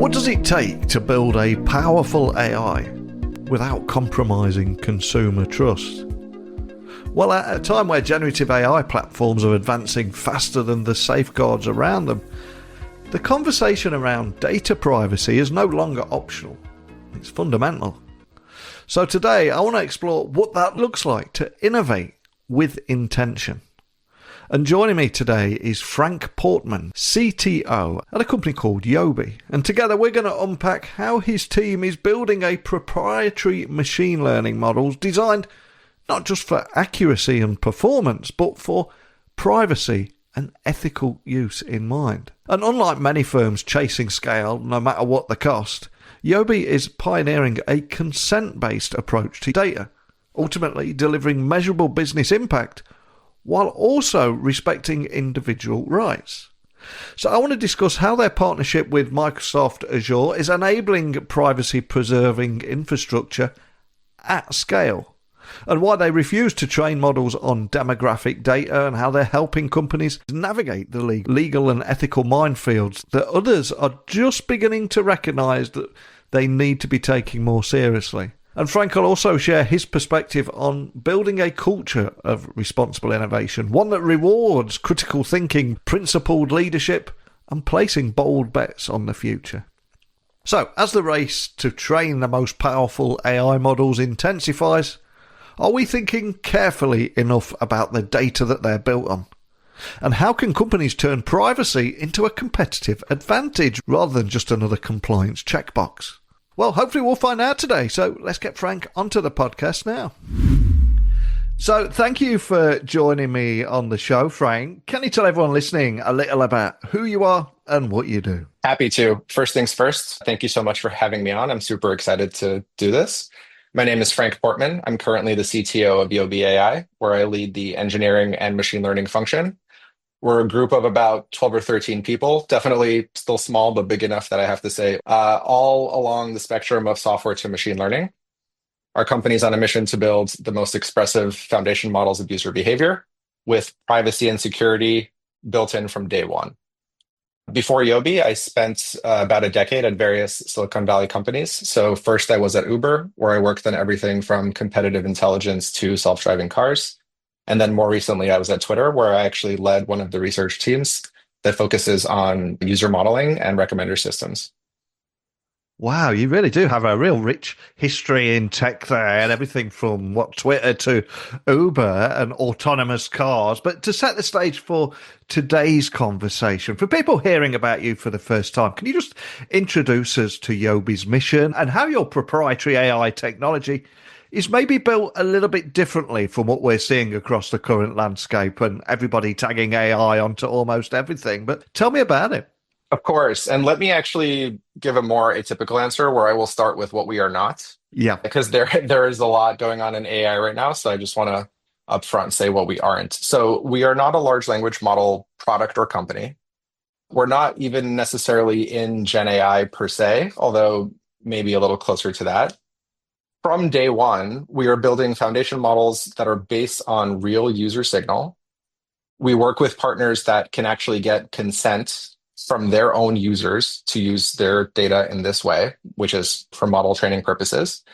What does it take to build a powerful AI without compromising consumer trust? Well, at a time where generative AI platforms are advancing faster than the safeguards around them, the conversation around data privacy is no longer optional. It's fundamental. So today, I want to explore what that looks like to innovate with intention. And joining me today is Frank Portman, CTO at a company called Yobi. And together we're going to unpack how his team is building a proprietary machine learning models designed not just for accuracy and performance, but for privacy and ethical use in mind. And unlike many firms chasing scale, no matter what the cost, Yobi is pioneering a consent-based approach to data, ultimately delivering measurable business impact while also respecting individual rights. So I want to discuss how their partnership with Microsoft Azure is enabling privacy-preserving infrastructure at scale, and why they refuse to train models on demographic data, and how they're helping companies navigate the legal and ethical minefields that others are just beginning to recognise that they need to be taking more seriously. And Frank will also share his perspective on building a culture of responsible innovation, one that rewards critical thinking, principled leadership, and placing bold bets on the future. So, as the race to train the most powerful AI models intensifies, are we thinking carefully enough about the data that they're built on? And how can companies turn privacy into a competitive advantage rather than just another compliance checkbox? Well, hopefully we'll find out today. So let's get Frank onto the podcast now. So thank you for joining me on the show, Frank. Can you tell everyone listening a little about who you are and what you do? Happy to. First things first, thank you so much for having me on. I'm super excited to do this. My name is Frank Portman. I'm currently the CTO of Yobi AI, where I lead the engineering and machine learning function. We're a group of about 12 or 13 people, definitely still small, but big enough that I have to say, all along the spectrum of software to machine learning. Our company is on a mission to build the most expressive foundation models of user behavior with privacy and security built in from day one. Before Yobi, I spent about a decade at various Silicon Valley companies. So first I was at Uber, where I worked on everything from competitive intelligence to self-driving cars. And then more recently, I was at Twitter, where I actually led one of the research teams that focuses on user modeling and recommender systems. Wow, you really do have a real rich history in tech there, and everything from Twitter to Uber and autonomous cars. But to set the stage for today's conversation, for people hearing about you for the first time, can you just introduce us to Yobi's mission and how your proprietary AI technology is maybe built a little bit differently from what we're seeing across the current landscape and everybody tagging AI onto almost everything? But tell me about it. Of course. And let me actually give a more atypical answer where I will start with what we are not. Yeah. Because there is a lot going on in AI right now. So I just want to upfront say what we aren't. So we are not a large language model product or company. We're not even necessarily in Gen AI per se, although maybe a little closer to that. From day one, we are building foundation models that are based on real user signal. We work with partners that can actually get consent from their own users to use their data in this way, which is for model training purposes.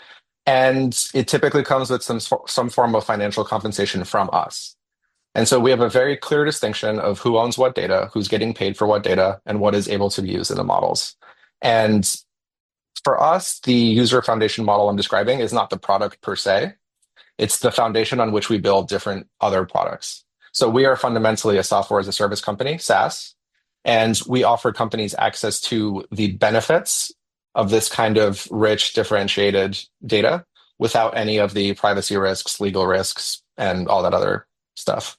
And it typically comes with some form of financial compensation from us. And so we have a very clear distinction of who owns what data, who's getting paid for what data, and what is able to be used in the models. And for us, the user foundation model I'm describing is not the product per se. It's the foundation on which we build different other products. So we are fundamentally a software as a service company, SaaS, and we offer companies access to the benefits of this kind of rich, differentiated data without any of the privacy risks, legal risks, and all that other stuff.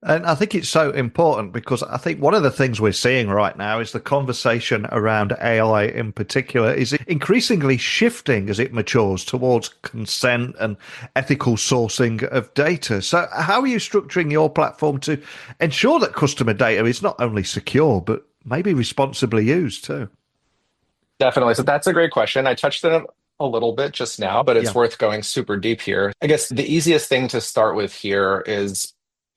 And I think it's so important because I think one of the things we're seeing right now is the conversation around AI in particular is increasingly shifting as it matures towards consent and ethical sourcing of data. So how are you structuring your platform to ensure that customer data is not only secure, but maybe responsibly used too? Definitely. So that's a great question. I touched on it a little bit just now, but it's worth going super deep here. I guess the easiest thing to start with here is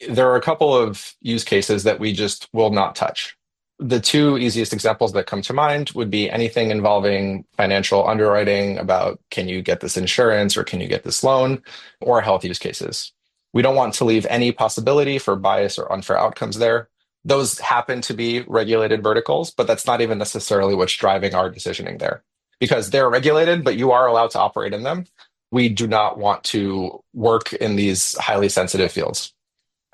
there are a couple of use cases that we just will not touch. The two easiest examples that come to mind would be anything involving financial underwriting about can you get this insurance or can you get this loan, or health use cases. We don't want to leave any possibility for bias or unfair outcomes there. Those happen to be regulated verticals, but that's not even necessarily what's driving our decisioning there. Because they're regulated, but you are allowed to operate in them. We do not want to work in these highly sensitive fields.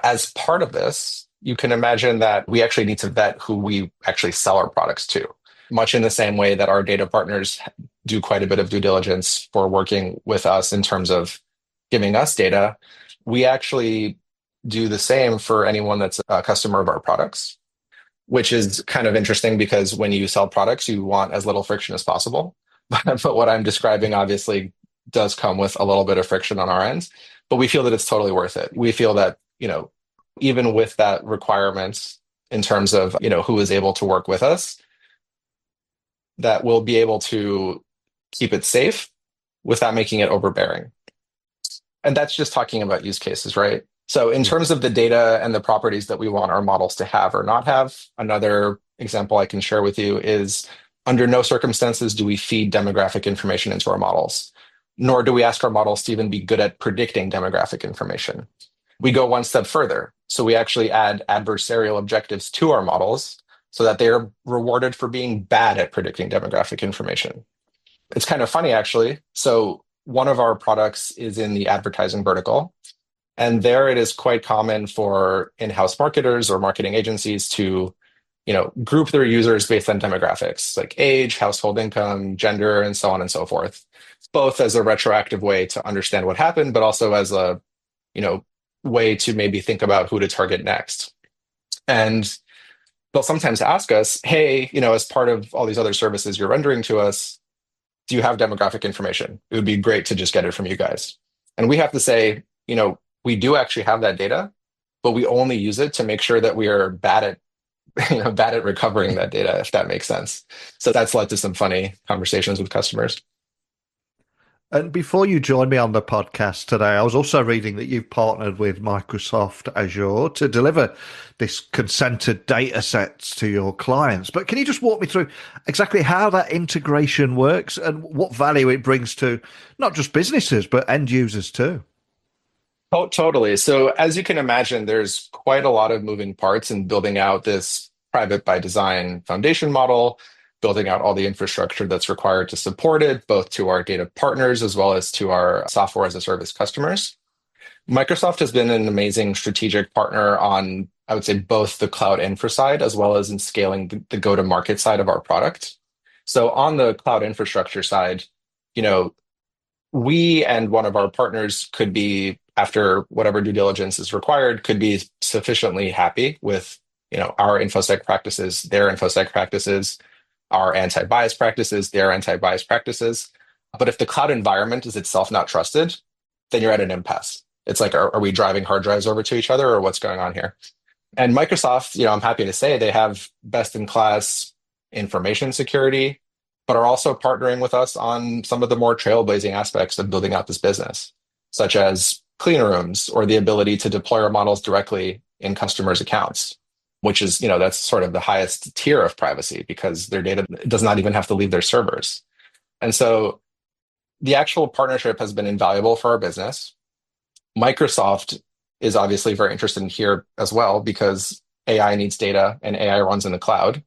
As part of this, you can imagine that we actually need to vet who we actually sell our products to, much in the same way that our data partners do quite a bit of due diligence for working with us in terms of giving us data. We actually do the same for anyone that's a customer of our products, which is kind of interesting because when you sell products, you want as little friction as possible. But what I'm describing obviously does come with a little bit of friction on our end, but we feel that it's totally worth it. We feel that, even with that requirement in terms of, who is able to work with us, that we'll be able to keep it safe without making it overbearing. And that's just talking about use cases, right? So in terms of the data and the properties that we want our models to have or not have, another example I can share with you is under no circumstances do we feed demographic information into our models, nor do we ask our models to even be good at predicting demographic information. We go one step further. So we actually add adversarial objectives to our models so that they are rewarded for being bad at predicting demographic information. It's kind of funny, actually. So one of our products is in the advertising vertical. And there it is quite common for in-house marketers or marketing agencies to, group their users based on demographics like age, household income, gender, and so on and so forth, both as a retroactive way to understand what happened, but also as a, way to maybe think about who to target next. And they'll sometimes ask us, hey, as part of all these other services you're rendering to us, do you have demographic information? It would be great to just get it from you guys. And we have to say, we do actually have that data, but we only use it to make sure that we are bad at recovering that data, if that makes sense. So that's led to some funny conversations with customers. And before you joined me on the podcast today, I was also reading that you've partnered with Microsoft Azure to deliver this consented data sets to your clients. But can you just walk me through exactly how that integration works and what value it brings to not just businesses, but end users too? Oh, totally. So as you can imagine, there's quite a lot of moving parts in building out this private by design foundation model, building out all the infrastructure that's required to support it, both to our data partners as well as to our software as a service customers. Microsoft has been an amazing strategic partner on, I would say, both the cloud infra side as well as in scaling the go-to-market side of our product. So on the cloud infrastructure side, we and one of our partners could be, after whatever due diligence is required, could be sufficiently happy with, our infosec practices, their infosec practices, our anti-bias practices, their anti-bias practices. But if the cloud environment is itself not trusted, then you're at an impasse. It's like, are we driving hard drives over to each other or what's going on here? And Microsoft, I'm happy to say they have best in class information security, but are also partnering with us on some of the more trailblazing aspects of building out this business, such as clean rooms or the ability to deploy our models directly in customers' accounts, which is, that's sort of the highest tier of privacy because their data does not even have to leave their servers. And so the actual partnership has been invaluable for our business. Microsoft is obviously very interested in here as well because AI needs data and AI runs in the cloud.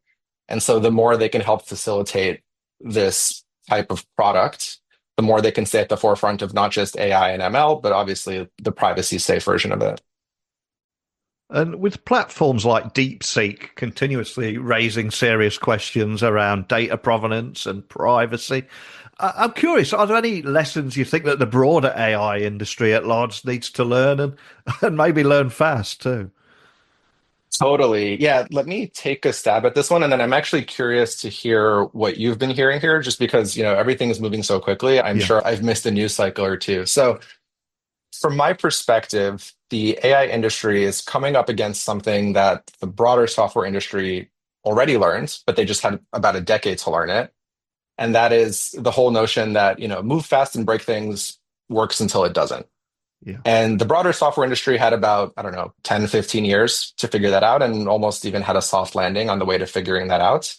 And so the more they can help facilitate this type of product, the more they can stay at the forefront of not just AI and ML, but obviously the privacy safe version of it. And with platforms like DeepSeek continuously raising serious questions around data provenance and privacy, I'm curious, are there any lessons you think that the broader AI industry at large needs to learn and maybe learn fast too? Totally. Yeah, let me take a stab at this one. And then I'm actually curious to hear what you've been hearing here, just because, everything is moving so quickly. I'm Yeah. sure I've missed a news cycle or two. So from my perspective, the AI industry is coming up against something that the broader software industry already learned, but they just had about a decade to learn it. And that is the whole notion that, move fast and break things works until it doesn't. Yeah. And the broader software industry had about, I don't know, 10, 15 years to figure that out and almost even had a soft landing on the way to figuring that out.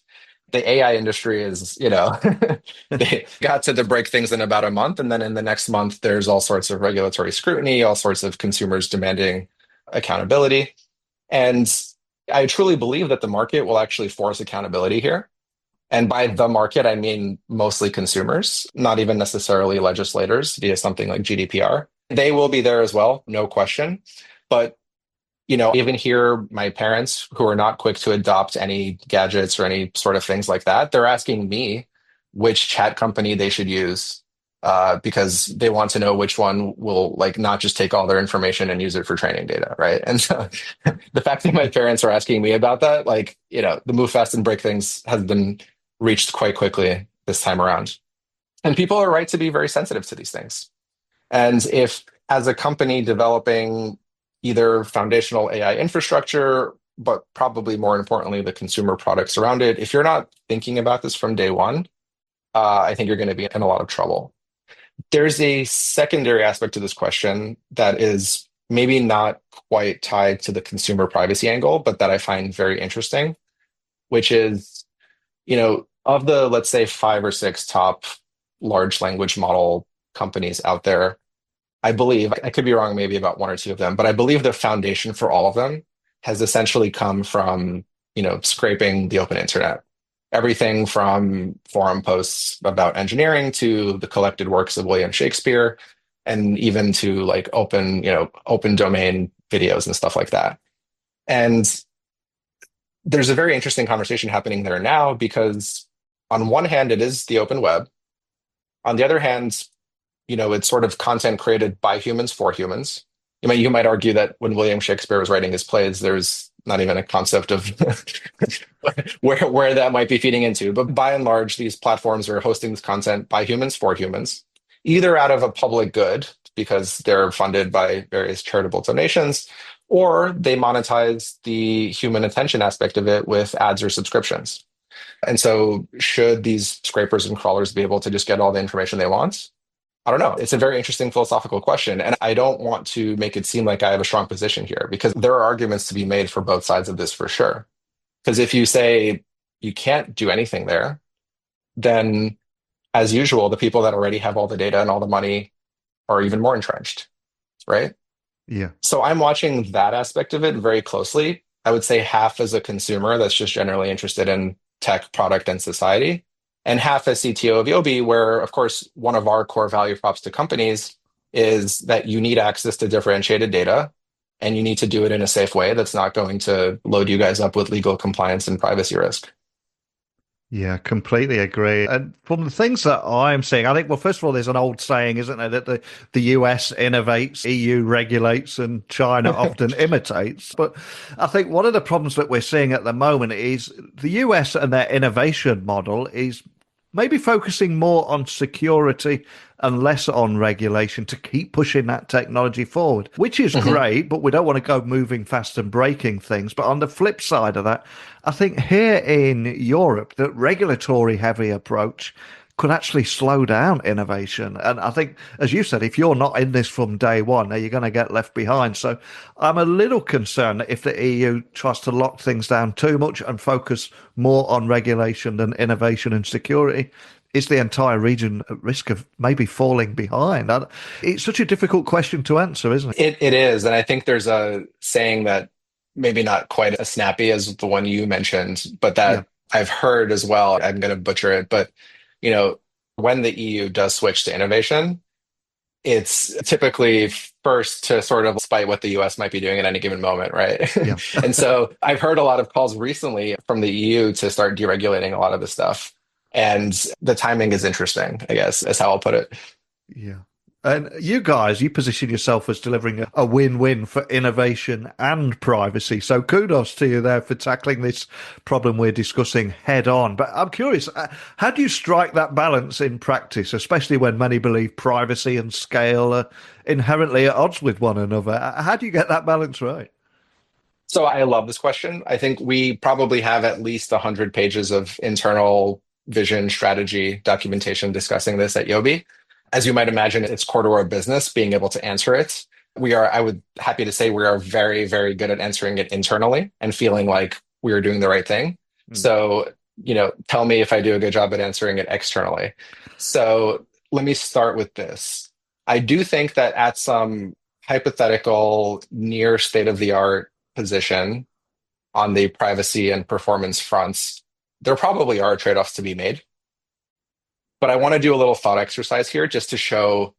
The AI industry is, they got to break things in about a month. And then in the next month, there's all sorts of regulatory scrutiny, all sorts of consumers demanding accountability. And I truly believe that the market will actually force accountability here. And by the market, I mean mostly consumers, not even necessarily legislators via something like GDPR. They will be there as well, no question. But even here, my parents who are not quick to adopt any gadgets or any sort of things like that, they're asking me which chat company they should use because they want to know which one will like not just take all their information and use it for training data, right? And so the fact that my parents are asking me about that, like, the move fast and break things has been reached quite quickly this time around. And people are right to be very sensitive to these things. And if, as a company developing either foundational AI infrastructure, but probably more importantly, the consumer products around it, if you're not thinking about this from day one, I think you're going to be in a lot of trouble. There's a secondary aspect to this question that is maybe not quite tied to the consumer privacy angle, but that I find very interesting, which is, of the, let's say, five or six top large language model companies out there, I believe, I could be wrong, maybe about one or two of them, but I believe the foundation for all of them has essentially come from, scraping the open internet. Everything from forum posts about engineering to the collected works of William Shakespeare, and even to like open domain videos and stuff like that. And there's a very interesting conversation happening there now because on one hand, it is the open web. On the other hand, it's sort of content created by humans for humans. You might argue that when William Shakespeare was writing his plays, there's not even a concept of where that might be feeding into. But by and large, these platforms are hosting this content by humans for humans, either out of a public good because they're funded by various charitable donations, or they monetize the human attention aspect of it with ads or subscriptions. And so, should these scrapers and crawlers be able to just get all the information they want? I don't know. It's a very interesting philosophical question. And I don't want to make it seem like I have a strong position here because there are arguments to be made for both sides of this for sure. Because if you say you can't do anything there, then as usual, the people that already have all the data and all the money are even more entrenched, right? Yeah. So I'm watching that aspect of it very closely. I would say half as a consumer that's just generally interested in tech, product, and society, and half as CTO of Yobi, where, of course, one of our core value props to companies is that you need access to differentiated data and you need to do it in a safe way that's not going to load you guys up with legal compliance and privacy risk. Yeah, completely agree. And from the things that I'm seeing, I think, well, first of all, there's an old saying, isn't there, that the US innovates, EU regulates, and China often imitates. But I think one of the problems that we're seeing at the moment is the US and their innovation model is maybe focusing more on security and less on regulation to keep pushing that technology forward, which is great, but we don't want to go moving fast and breaking things. But on the flip side of that, I think here in Europe, the regulatory heavy approach could actually slow down innovation. And I think, as you said, if you're not in this from day one, you're going to get left behind. So I'm a little concerned that if the EU tries to lock things down too much and focus more on regulation than innovation and security, is the entire region at risk of maybe falling behind? It's such a difficult question to answer, isn't it? It is. And I think there's a saying that maybe not quite as snappy as the one you mentioned, but Yeah. that I've heard as well. I'm going to butcher it, but when the EU does switch to innovation, it's typically first to sort of spite what the US might be doing at any given moment, right? Yeah. And so I've heard a lot of calls recently from the EU to start deregulating a lot of this stuff. And the timing is interesting, I guess, is how I'll put it. Yeah. And you guys, you position yourself as delivering a win-win for innovation and privacy. So kudos to you there for tackling this problem we're discussing head on. But I'm curious, how do you strike that balance in practice, especially when many believe privacy and scale are inherently at odds with one another? How do you get that balance right? So I love this question. I think we probably have at least 100 pages of internal vision strategy documentation discussing this at Yobi. As you might imagine, it's core to our business, being able to answer it. I would happy to say we are very, very good at answering it internally and feeling like we are doing the right thing. Mm. So, tell me if I do a good job at answering it externally. So let me start with this. I do think that at some hypothetical near state of the art position on the privacy and performance fronts, there probably are trade-offs to be made. But I want to do a little thought exercise here just to show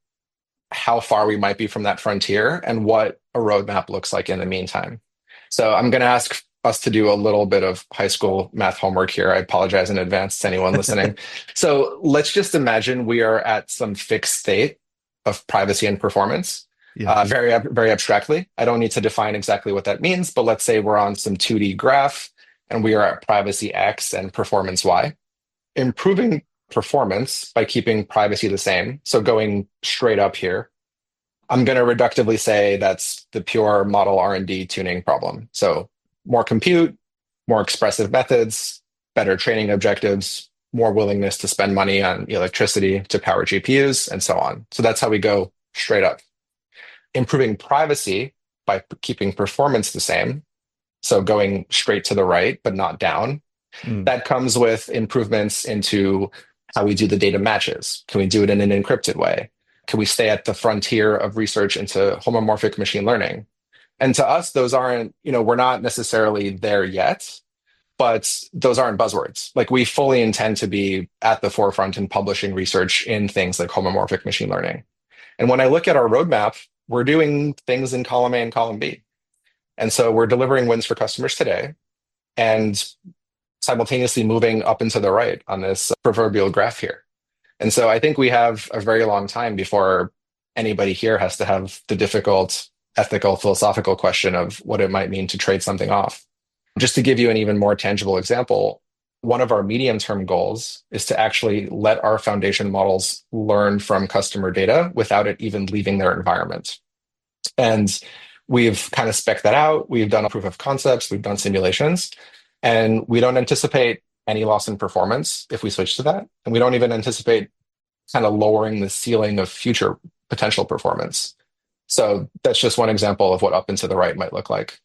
how far we might be from that frontier and what a roadmap looks like in the meantime. So I'm going to ask us to do a little bit of high school math homework here. I apologize in advance to anyone listening. So let's just imagine we are at some fixed state of privacy and performance, Yeah. very, very abstractly. I don't need to define exactly what that means, but let's say we're on some 2D graph and we are at privacy X and performance Y. Improving performance by keeping privacy the same, so going straight up here, I'm going to reductively say that's the pure model R&D tuning problem. So more compute, more expressive methods, better training objectives, more willingness to spend money on electricity to power GPUs, and so on. So that's how we go straight up. Improving privacy by keeping performance the same, so going straight to the right, but not down. Mm. That comes with improvements into how we do the data matches. Can we do it in an encrypted way? Can we stay at the frontier of research into homomorphic machine learning? And to us, those aren't, we're not necessarily there yet, but those aren't buzzwords. Like, we fully intend to be at the forefront in publishing research in things like homomorphic machine learning. And when I look at our roadmap, we're doing things in column A and column B. And so we're delivering wins for customers today and simultaneously moving up and to the right on this proverbial graph here. And so I think we have a very long time before anybody here has to have the difficult ethical, philosophical question of what it might mean to trade something off. Just to give you an even more tangible example, one of our medium-term goals is to actually let our foundation models learn from customer data without it even leaving their environment. And we've kind of spec'd that out. We've done a proof of concepts. We've done simulations. And we don't anticipate any loss in performance if we switch to that. And we don't even anticipate kind of lowering the ceiling of future potential performance. So that's just one example of what up and to the right might look like.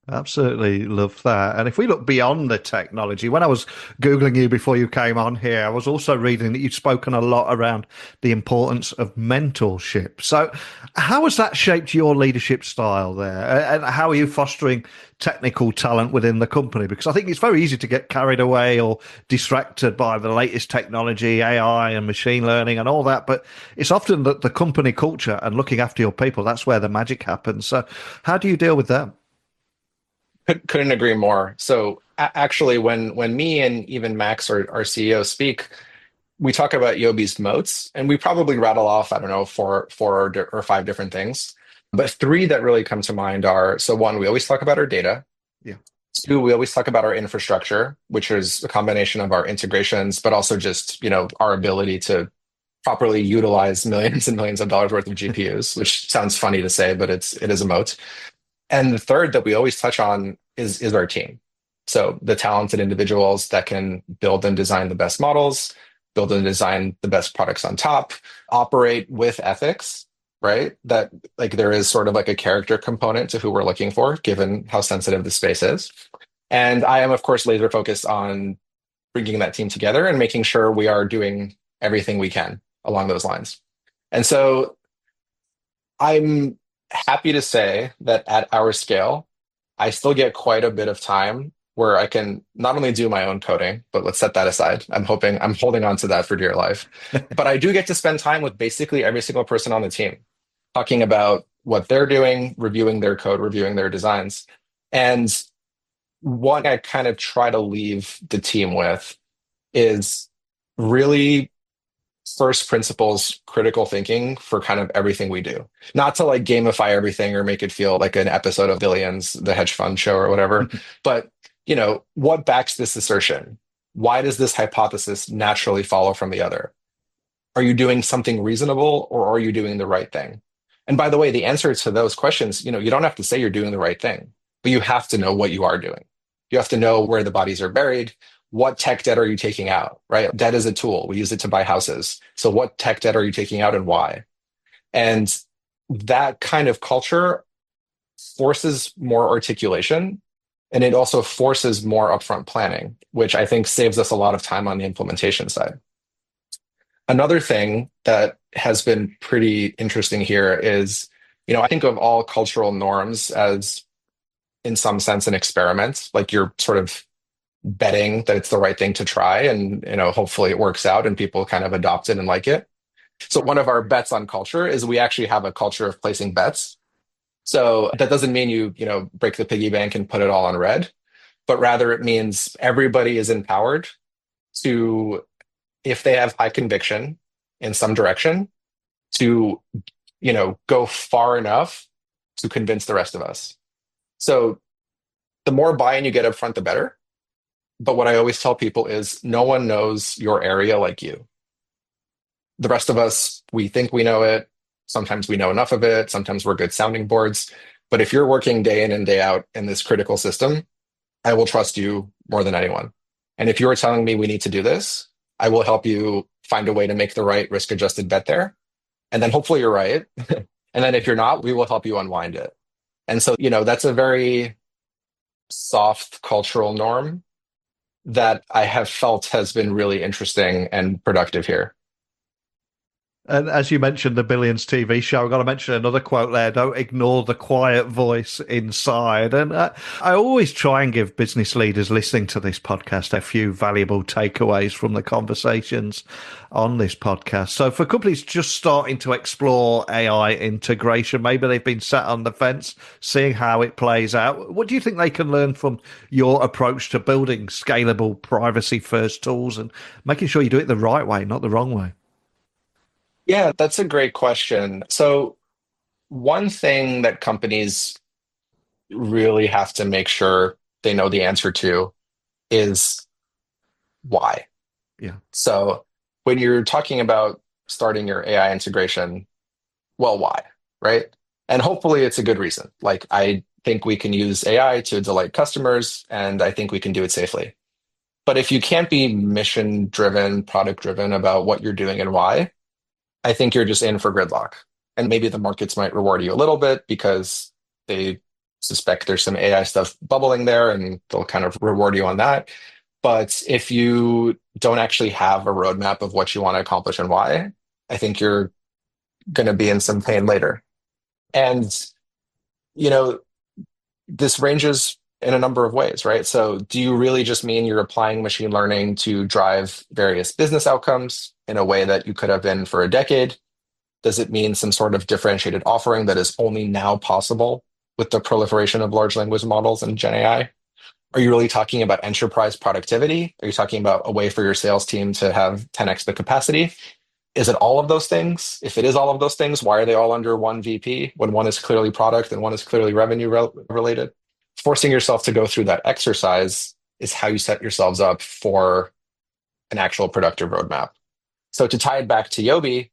Absolutely love that. And if we look beyond the technology, when I was Googling you before you came on here, I was also reading that you've spoken a lot around the importance of mentorship. So how has that shaped your leadership style there? And how are you fostering technical talent within the company? Because I think it's very easy to get carried away or distracted by the latest technology, AI and machine learning and all that. But it's often that the company culture and looking after your people, that's where the magic happens. So how do you deal with that? Couldn't agree more. So actually, when me and even Max, our CEO, speak, we talk about Yobi's moats, and we probably rattle off, I don't know, four or five different things. But three that really come to mind are, so one, we always talk about our data. Yeah. Two, we always talk about our infrastructure, which is a combination of our integrations, but also just, our ability to properly utilize millions and millions of dollars worth of GPUs, which sounds funny to say, but it is a moat. And the third that we always touch on is our team. So the talented individuals that can build and design the best models, build and design the best products on top, operate with ethics, right? That, like, there is sort of like a character component to who we're looking for, given how sensitive the space is. And I am, of course, laser focused on bringing that team together and making sure we are doing everything we can along those lines. And so I'm happy to say that at our scale, I still get quite a bit of time where I can not only do my own coding, but let's set that aside. I'm holding on to that for dear life. But I do get to spend time with basically every single person on the team, talking about what they're doing, reviewing their code, reviewing their designs. And what I kind of try to leave the team with is really first principles critical thinking for kind of everything we do. Not to like gamify everything or make it feel like an episode of Billions, the hedge fund show or whatever, but what backs this assertion? Why does this hypothesis naturally follow from the other? Are you doing something reasonable, or are you doing the right thing? And by the way, the answer to those questions, you don't have to say you're doing the right thing, but you have to know what you are doing. You have to know where the bodies are buried, what tech debt are you taking out, right? Debt is a tool. We use it to buy houses. So what tech debt are you taking out and why? And that kind of culture forces more articulation, and it also forces more upfront planning, which I think saves us a lot of time on the implementation side. Another thing that has been pretty interesting here is, I think of all cultural norms as, in some sense, an experiment. Like you're sort of betting that it's the right thing to try, and hopefully it works out and people kind of adopt it and like it. So one of our bets on culture is we actually have a culture of placing bets. So that doesn't mean you break the piggy bank and put it all on red, but rather it means everybody is empowered to, if they have high conviction in some direction, to go far enough to convince the rest of us. So the more buy-in you get up front, the better. But what I always tell people is no one knows your area like you. The rest of us, we think we know it. Sometimes we know enough of it. Sometimes we're good sounding boards. But if you're working day in and day out in this critical system, I will trust you more than anyone. And if you're telling me we need to do this, I will help you find a way to make the right risk-adjusted bet there. And then hopefully you're right. And then if you're not, we will help you unwind it. And so, that's a very soft cultural norm that I have felt has been really interesting and productive here. And as you mentioned, the Billions TV show, I've got to mention another quote there. Don't ignore the quiet voice inside. And I always try and give business leaders listening to this podcast a few valuable takeaways from the conversations on this podcast. So for companies just starting to explore AI integration, maybe they've been sat on the fence, seeing how it plays out. What do you think they can learn from your approach to building scalable privacy-first tools and making sure you do it the right way, not the wrong way? Yeah, that's a great question. So one thing that companies really have to make sure they know the answer to is why. Yeah. So when you're talking about starting your AI integration, well, why, right? And hopefully it's a good reason. Like I think we can use AI to delight customers, and I think we can do it safely. But if you can't be mission driven, product driven about what you're doing and why, I think you're just in for gridlock. And maybe the markets might reward you a little bit because they suspect there's some AI stuff bubbling there and they'll kind of reward you on that. But if you don't actually have a roadmap of what you want to accomplish and why, I think you're going to be in some pain later. And, you know, this ranges in a number of ways, right? So do you really just mean you're applying machine learning to drive various business outcomes in a way that you could have been for a decade? Does it mean some sort of differentiated offering that is only now possible with the proliferation of large language models and Gen AI? Are you really talking about enterprise productivity? Are you talking about a way for your sales team to have 10x the capacity? Is it all of those things? If it is all of those things, why are they all under one VP when one is clearly product and one is clearly revenue related? Forcing yourself to go through that exercise is how you set yourselves up for an actual productive roadmap. So to tie it back to Yobi,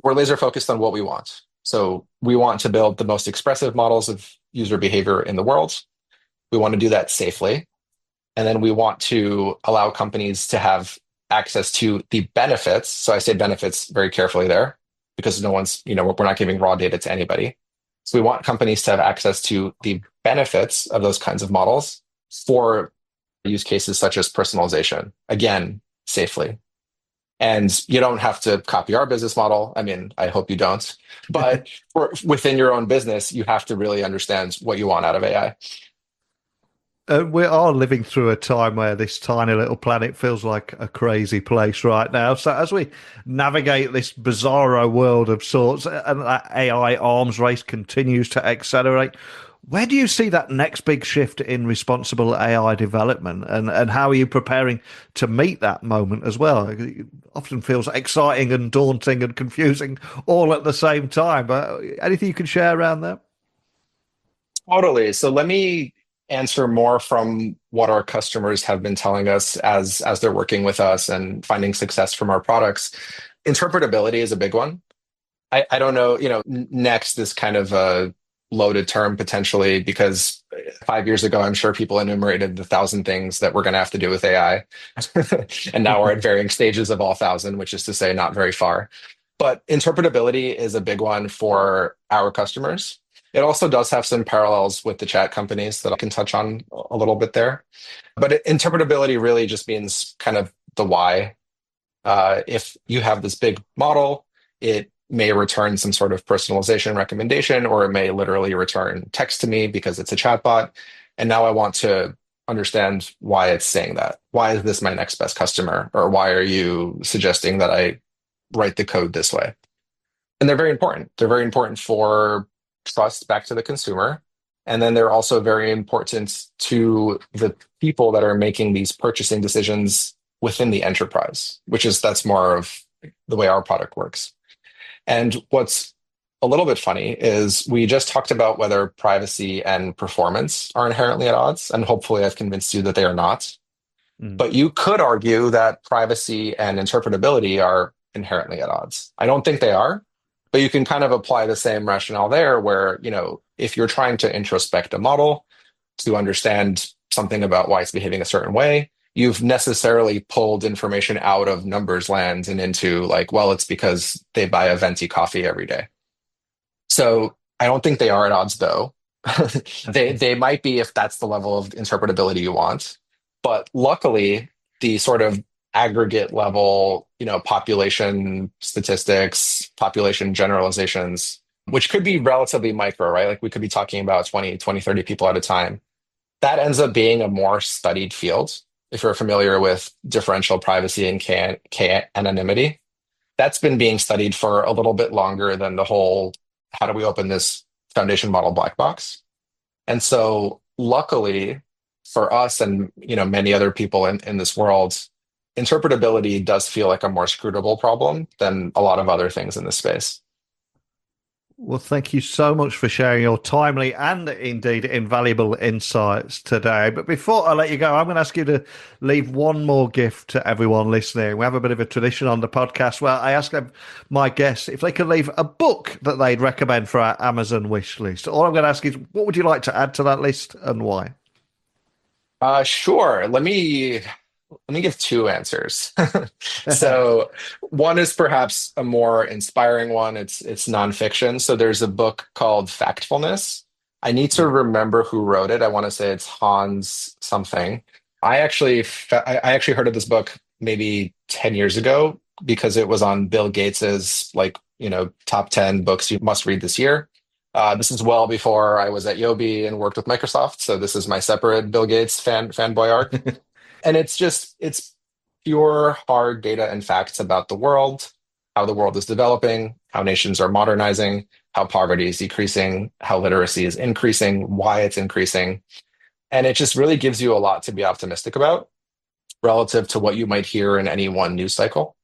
we're laser focused on what we want. So we want to build the most expressive models of user behavior in the world. We want to do that safely. And then we want to allow companies to have access to the benefits. So I say benefits very carefully there because no one's, we're not giving raw data to anybody. So we want companies to have access to the benefits of those kinds of models for use cases such as personalization, again, safely. And you don't have to copy our business model. I mean, I hope you don't. But within your own business, you have to really understand what you want out of AI. We are living through a time where this tiny little planet feels like a crazy place right now. So as we navigate this bizarro world of sorts and that AI arms race continues to accelerate, where do you see that next big shift in responsible AI development, and how are you preparing to meet that moment as well? It often feels exciting and daunting and confusing all at the same time. But anything you can share around that? Totally. So let me answer more from what our customers have been telling us as they're working with us and finding success from our products. Interpretability is a big one. I don't know, next is kind of a loaded term potentially, because 5 years ago, I'm sure people enumerated the 1,000 things that we're going to have to do with AI. And now we're at varying stages of all 1,000, which is to say, not very far. But interpretability is a big one for our customers. It also does have some parallels with the chat companies that I can touch on a little bit there. But interpretability really just means kind of the why. If you have this big model, it may return some sort of personalization recommendation, or it may literally return text to me because it's a chatbot. And now I want to understand why it's saying that. Why is this my next best customer? Or why are you suggesting that I write the code this way? And they're very important. They're very important for trust back to the consumer. And then they're also very important to the people that are making these purchasing decisions within the enterprise, that's more of the way our product works. And what's a little bit funny is we just talked about whether privacy and performance are inherently at odds, and hopefully I've convinced you that they are not. But you could argue that privacy and interpretability are inherently at odds. I don't think they are, but you can kind of apply the same rationale there where, if you're trying to introspect a model to understand something about why it's behaving a certain way, you've necessarily pulled information out of numbers land and into like, well, it's because they buy a venti coffee every day. So I don't think they are at odds though. They might be if that's the level of interpretability you want. But luckily, the sort of aggregate level, population statistics, population generalizations, which could be relatively micro, right? Like we could be talking about 20, 30 people at a time. That ends up being a more studied field. If you're familiar with differential privacy and K anonymity, that's been being studied for a little bit longer than the whole, how do we open this foundation model black box? And so luckily for us and many other people in this world, interpretability does feel like a more scrutable problem than a lot of other things in this space. Well, thank you so much for sharing your timely and indeed invaluable insights today. But before I let you go, I'm going to ask you to leave one more gift to everyone listening. We have a bit of a tradition on the podcast where I ask my guests if they could leave a book that they'd recommend for our Amazon wish list. All I'm going to ask is, what would you like to add to that list and why? Sure. Let me give two answers. So one is perhaps a more inspiring one. It's nonfiction. So there's a book called Factfulness. I need to remember who wrote it. I want to say it's Hans something. I actually heard of this book maybe 10 years ago because it was on Bill Gates's top 10 books you must read this year. This is well before I was at Yobi and worked with Microsoft. So this is my separate Bill Gates fanboy arc. And it's pure hard data and facts about the world, how the world is developing, how nations are modernizing, how poverty is decreasing, how literacy is increasing, why it's increasing. And it just really gives you a lot to be optimistic about relative to what you might hear in any one news cycle.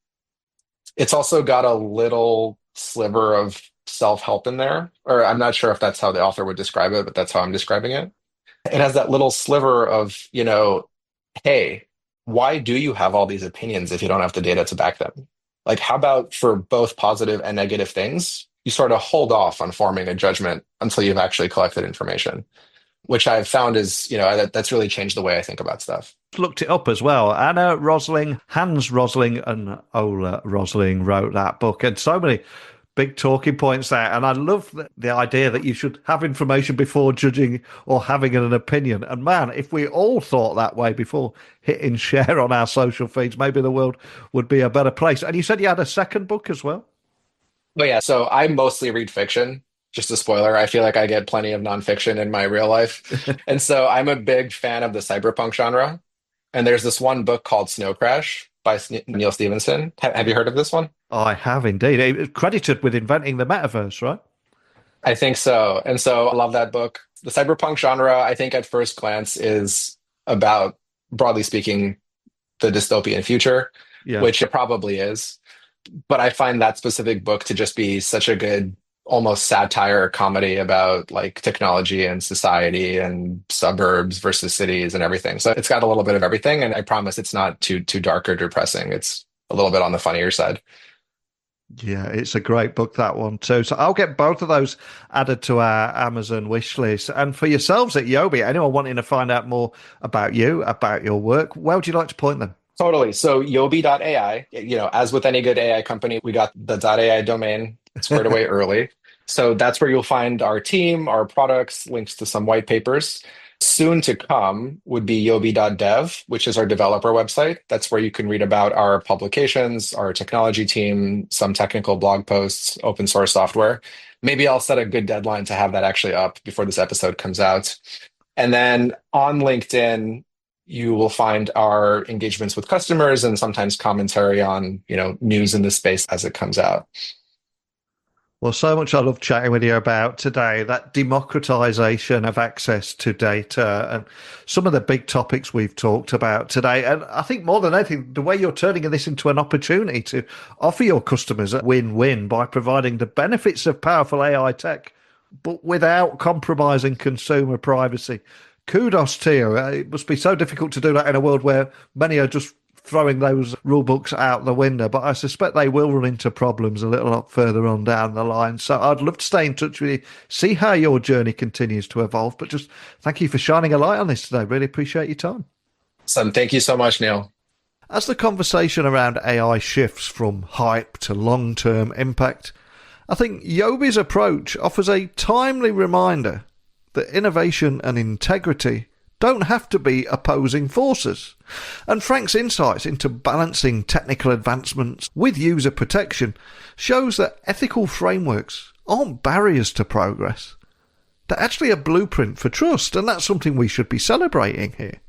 It's also got a little sliver of self-help in there, or I'm not sure if that's how the author would describe it, but that's how I'm describing it. It has that little sliver of, hey, why do you have all these opinions if you don't have the data to back them? Like, how about for both positive and negative things, you sort of hold off on forming a judgment until you've actually collected information, which I've found is, that's really changed the way I think about stuff. Looked it up as well. Hans Rosling and Ola Rosling wrote that book, and so many big talking points there. And I love the idea that you should have information before judging or having an opinion. And man, if we all thought that way before hitting share on our social feeds, maybe the world would be a better place. And you said you had a second book as well? Well, yeah, so I mostly read fiction. Just a spoiler, I feel like I get plenty of nonfiction in my real life. And so I'm a big fan of the cyberpunk genre. And there's this one book called Snow Crash by Neil Stephenson. Have you heard of this one? I have indeed. It was credited with inventing the metaverse, right? I think so. And so I love that book. The cyberpunk genre, I think at first glance, is about, broadly speaking, the dystopian future, which it probably is. But I find that specific book to just be such a good, almost satire comedy about like technology and society and suburbs versus cities and everything. So it's got a little bit of everything. And I promise it's not too dark or depressing. It's a little bit on the funnier side. Yeah, it's a great book, that one too. So I'll get both of those added to our Amazon wish list. And for yourselves at Yobi, anyone wanting to find out more about you, about your work, where would you like to point them? Totally. So Yobi.ai, as with any good AI company, we got the .ai domain squared away early. So that's where you'll find our team, our products, links to some white papers. Soon to come would be yobi.dev, which is our developer website. That's where you can read about our publications, our technology team, some technical blog posts, open source software. Maybe I'll set a good deadline to have that actually up before this episode comes out. And then on LinkedIn, you will find our engagements with customers and sometimes commentary on, news in the space as it comes out. Well, so much I love chatting with you about today, that democratization of access to data and some of the big topics we've talked about today. And I think more than anything, the way you're turning this into an opportunity to offer your customers a win-win by providing the benefits of powerful AI tech, but without compromising consumer privacy. Kudos to you. It must be so difficult to do that in a world where many are just throwing those rule books out the window, but I suspect they will run into problems a little lot further on down the line. So I'd love to stay in touch with you, see how your journey continues to evolve, but just thank you for shining a light on this today. Really appreciate your time. So thank you so much, Neil. As the conversation around AI shifts from hype to long-term impact, I think Yobi's approach offers a timely reminder that innovation and integrity don't have to be opposing forces. And Frank's insights into balancing technical advancements with user protection shows that ethical frameworks aren't barriers to progress. They're actually a blueprint for trust, and that's something we should be celebrating here.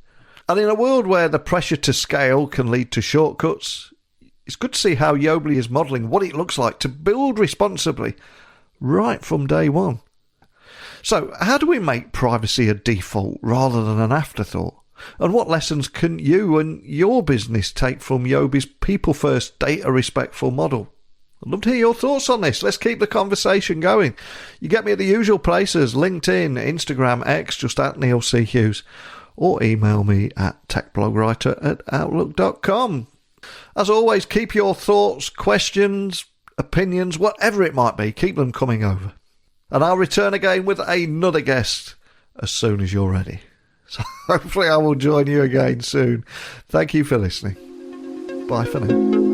And in a world where the pressure to scale can lead to shortcuts, it's good to see how Yobi is modelling what it looks like to build responsibly right from day one. So, how do we make privacy a default rather than an afterthought? And what lessons can you and your business take from Yobi's people-first, data-respectful model? I'd love to hear your thoughts on this. Let's keep the conversation going. You get me at the usual places: LinkedIn, Instagram, X, just at Neil C. Hughes, or email me at techblogwriter@outlook.com. As always, keep your thoughts, questions, opinions, whatever it might be, keep them coming over. And I'll return again with another guest as soon as you're ready. So hopefully I will join you again soon. Thank you for listening. Bye for now.